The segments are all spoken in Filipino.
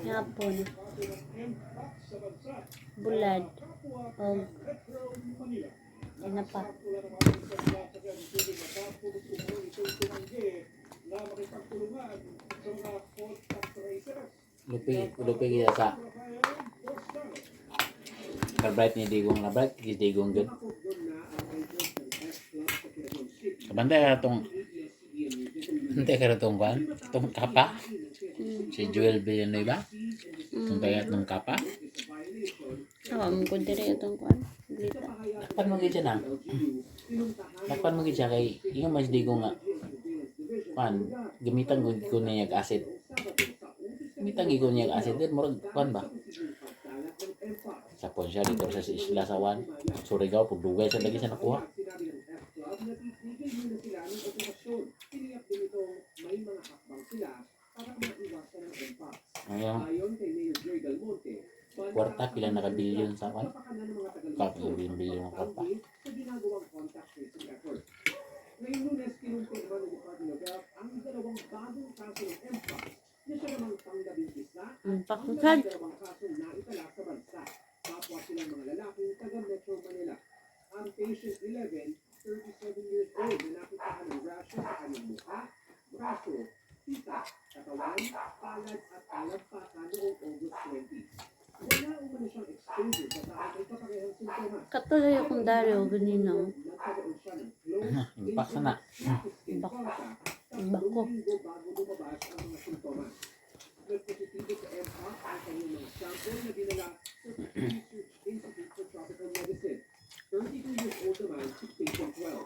Hapon. Bulad. O sinapa. Lupi kita sa Bright ni Digong na Bright, Digong good. Kabantay ka itong kan? Itong kapa? Si Joel Villanueva? Itong kaya itong kapa? Ang good dire itong kuan. Lapan mo gid na. Lapan mo gid siya kay yung mas Digong nga. Kan, gamitan ko niya acid. Gamitan ko niya acid din murag kan ba? Sa siya dito sa isla sa Wan. Surigao, pagdugay sa lagi sa nakuha. Ayun. Kwarta, pila naka-billion sa Wan. Billion ng kwarta. Ngayong Lunes, kinumpirma ng Department of Health ang dalawang bagong kaso ng MPOX na siya namang pang-11 at dalawang kasong naitala sa bansa. Kapwa silang mga lalaking taga Metro Manila. Ang patient 11, 37 years old na nakitahan ng rashes sa kanyang mukha, braso, tita, katawan, palad at alampata noong August 20. Wala umano siyang exposure sa tao may kaparehang sintomas. Katuloy akong Dario ganina. Impak sana. Bako. Bago lumabas ang mga sintomas. Nagpositibo sa MPOX ang kanyang mga sample na dinala sa Research Institute for Tropical Medicine. 32 years old naman si patient 12.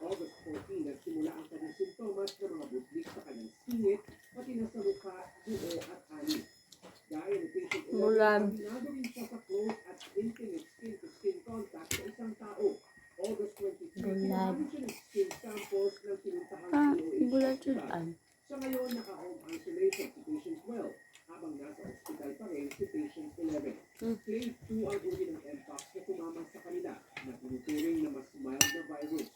August 14, nagsimula ang kanyang sintomas ng mga buslik sa kanyang singit, pati na sa mukha, duo at ani. Gaya ni patient 11, aminado rin siya sa close at intimate skin-to-skin contact sa isang tao. August 23, kinamit siya ng skin samples ng pinuntahang POH. Sa ngayon, naka-home isolation si patient 12, habang nasa hospital pa rin si patient 11. Claim 2 ang uri ng MPOX na tumama sa kanila na tinuturing na mas mild na virus.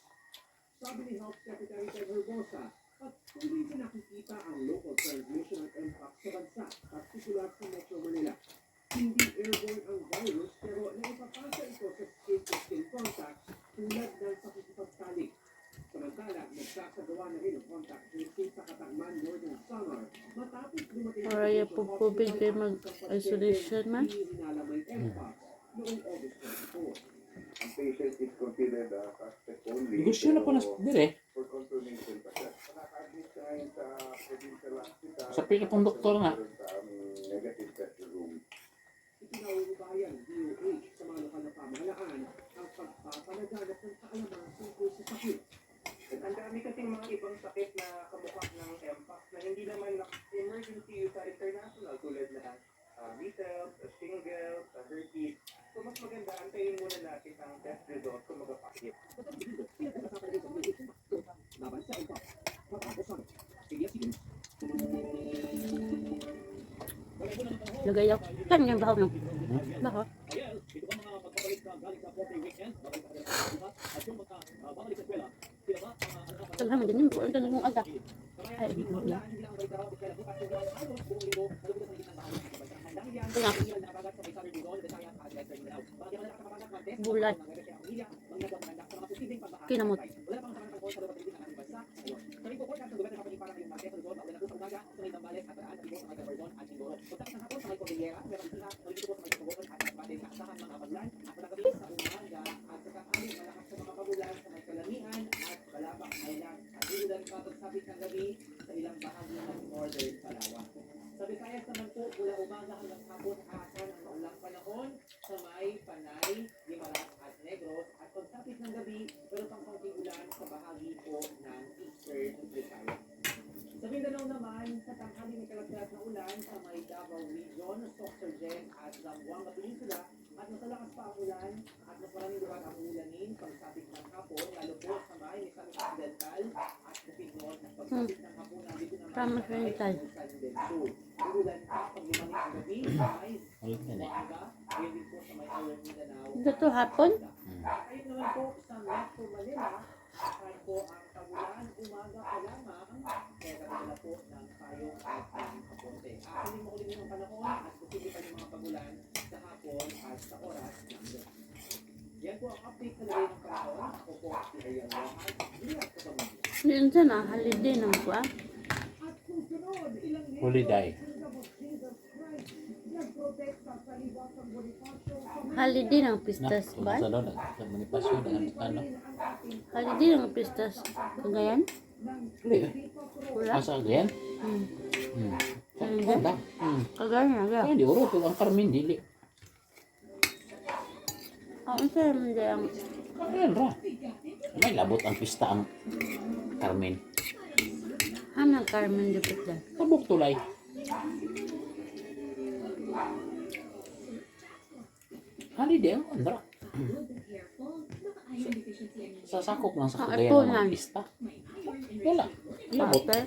Sabi ni Health Secretary Ted Herbosa, patuloy na nakikita ang local transmission ng MPOX sa bansa, partikular sa Metro Manila. Hindi airborne ang virus pero naipapasa ito sa skin-to-skin contact tulad ng pakikipagtalik. Samantala, nagsasagawa na rin ang contact tracing sa Katangman Northern Samar matapos dumating ang Para yung pagpubig kayo mag-isolation man. Hinalamay MPOX noong August 24. Ang patient is considered a suspect only. Gusto na po na dire. For confirmation pa siya. Naka-admit siya ngayon sa provincial hospital. Sa pikatong doktor na. Sa negative test room. Itinauubayan ng DOH sa mga lokal na pamahalaan ang pagpapalaganap ng kaalaman tungkol sa sakit. At ang dami kasing mga ibang sakit na kamukha ng MPOX na hindi naman emergency use sa international tulad na measles, shingles, herpes. So mas maganda, antayin muna natin ang test result kung magpapakit. Lagay ako. Saan yung bahaw nyo? Bako. Taghan mo din yung buwan ka ng aga. Ay, hindi na. Ito nga. Bulat. Kinamot. Sa Visayas naman po, mula umaga hanggang hapon, aasahan ang maulang panahon sa may Panay, Guimaras at Negros at pagsapit ng gabi, meron pang konting ulan sa bahagi po ng Eastern Visayas. Sa Mindanao naman, sa tanghali may kalagkat na ulan sa may Davao Region, Sorsogen at Zamboanga Peninsula at mas malakas pa ang ulan at mas maraming lugar ang ulanin pagsapit ng hapon, lalo po sa may Misamis Occidental at Bukid North at pagsapit ng hapon nandito naman Tama sa may Occidental. Busan del Sur. Ulan pa pag lumaning ang gabi sa may Zamboanga, yun din po sa may Awang Mindanao. Ito to hapon? Ayun naman po sa Metro Manila, kahit po ang tagulan, umaga pa lamang, kaya katulad po ng payong at ng kapote. Actually, makulimit ang panahon sa oras ng gabi. Yan po ang update sa lagay ng panahon. Ako po si Ariel Rojas. Ingat sa pamilya. Yun siya na, holiday ng kuha. Holiday. Holiday ng Na, pistas ba? sa doon, sa Bonifacio, ano? Holiday ng pistas. Kagayan? Wala? Asa again? Kagayan? Wala. Kagayan na ga. Hindi, uro, pero ang Carmen, dili. Ang isa naman dyan ang Ayan ra. May labot ang pista ang Carmen. hamang Carmen dupit dyan. Tabok tulay. Holiday ang andra. Sasakop lang sa Ang kagayan ito ng yan. mga pista. Wala. Labot. Pape.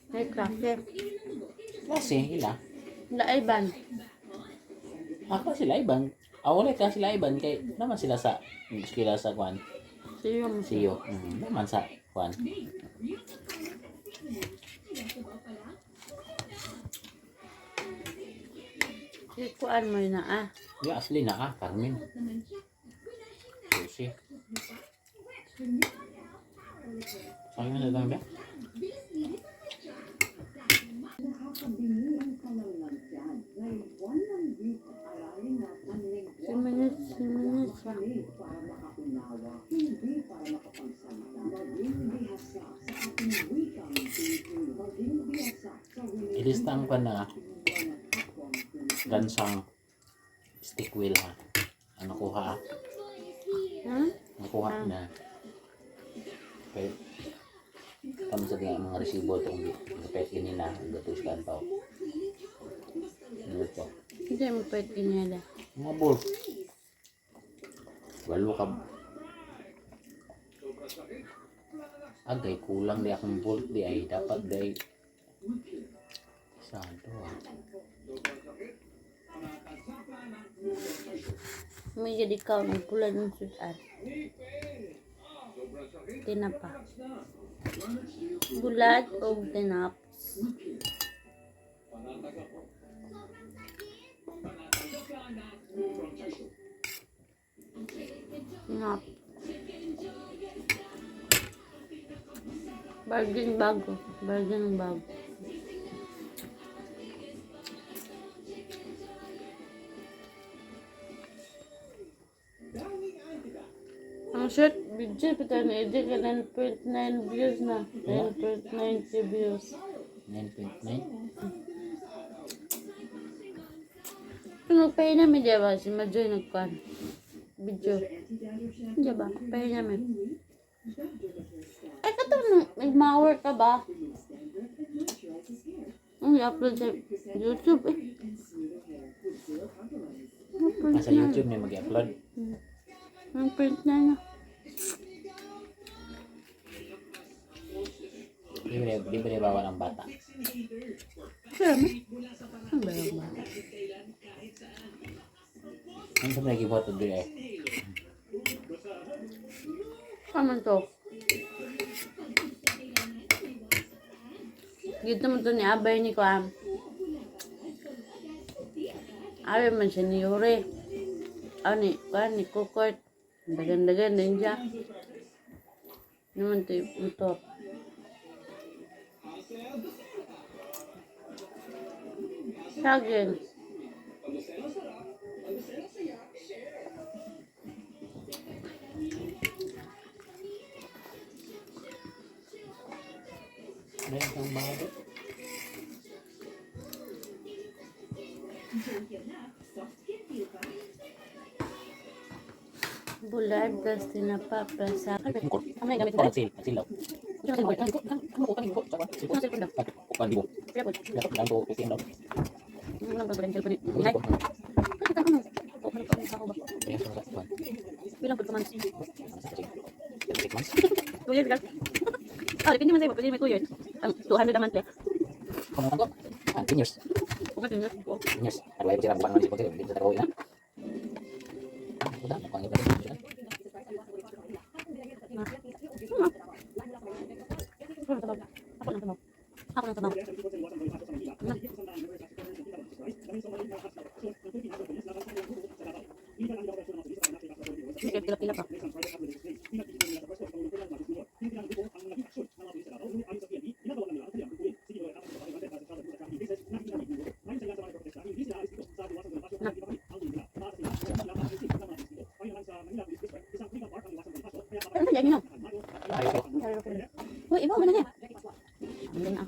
May klase. Kasi hila. Laiban. Ako sila iban. Awalay ka sila iban kay naman sila sa kwan. Siyong. Siyo. Naman sa kwan. Ikuan mo yun na ah. Yung asli na Carmen. Susi. Saan yun na lang ba? Siminit pa. Ilistang pa na gansang stick wheel ha. Ano kuha? Nakuha na. Okay. Kami sa mga resibo itong gapet nila. Gatos ka tao. Ano ito? Hindi mo pwede kinala. Mga bolt. Walo ka. Agay kulang di akong bolt di ay dapat di santo May jadi kau ng pula ng sudan. Tinapa. Bulat o tinap. Tinap. Bargain bago. Bargain bago. Ang short video pita na edit ka 9.9 views na. 9.90 views. 9.9. Nagpahin namin diya ba? Si Majoy nagkuhan. Video. Diya ba? Pahin namin. Ay, kato nag-mower ka ba? I-upload sa YouTube eh. Nasa YouTube na mag-upload. Ang print na na. Libre bawal ang bata. Siyempre. Ang ba yung bata? Ano sa lagi buhat doon eh? Kaman to? Gito mo to ni Abay ni Kuam. Abay man siya ni Yuri. Ni Kuam ni Kukort. Dagan-dagan din siya. Naman to yung motor. Sagin. Meron kang bago. Bulat, plus tinapa, plus sakal. Ano yung gamit Parang ko? silaw. Kupan libo. Lang to, kasi ano. Ay, Kaya sa kupan. bilang po man. 6 months. 2 years ago. Ah, depende man sa'yo. Pwede may 2 years. Ang 200 a month eh. Kung naman ko, 10 years. Kung kasi nga. 10 years. At wala yung sila, bukan naman si Pagkiri. Dito sa trabaho yun. Udah, mukhang iba rin. Ako nang tumaw. Ako nang tumaw. kay pila-pila pa. Ano ba yan? Ayos ko. Uy, iba mo na niya. Andun na.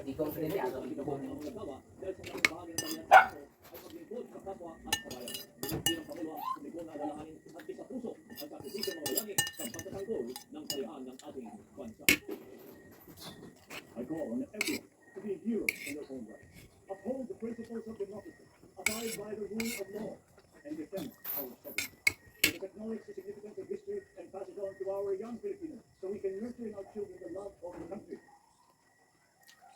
Di ko pwede ako. I call on everyone to be a hero in their own right. Uphold the principles of democracy, abide by the rule of law, and defend our sovereignty. Let us acknowledge the significance of history and pass it on to our young Filipinos so we can nurture in our children the love of the country.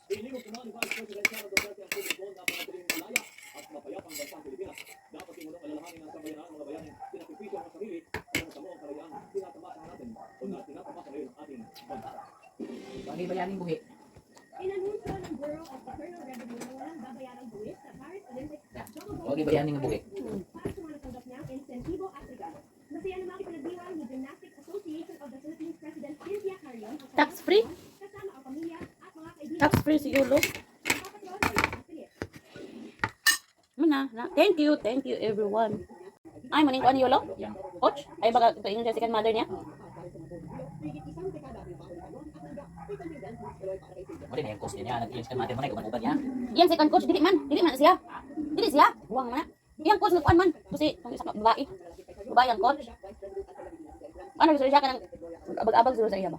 Inigo po ni Vice President Sara Duterte ang publiko na panatiling malaya at mapayapang bansang Pilipinas. Dapat tingulong alalahanin ng sambayanan ng mga bayaning pinapipisyo ng sarili at ang samuang kalayaan tinatamasa natin o na tinatamasa ngayon ang ating bansa. Bagay bayaning buhi. Inanunsyo ng Bureau of Internal Revenue na walang babayarang buwis sa Paris Olympics at Bagay bayaning buhi. para sa mga natanggap niyang Incentivo at regalo. Masaya namang ipinagdiwang ni Gymnastics Association of the Philippines President Cynthia Carrion ang Tax free? kasama ang pamilya at mga kaibigan. Tax free siguro. Papatron sa mga affiliate. Muna. Thank you everyone. Ay, maning ko ano yolo? Coach? Ay, baka ito yung second mother niya? Wala na yung cost niya. Nag-ilis ka natin mo na. Gumanubad niya. Iyang second coach, dili man siya. Dili siya. Buwang man na. Iyang coach nagkuan man. Kasi, ang isa ka babae. Babae ang coach. Ano, gusto siya ka ng abag-abag siguro sa iya ba?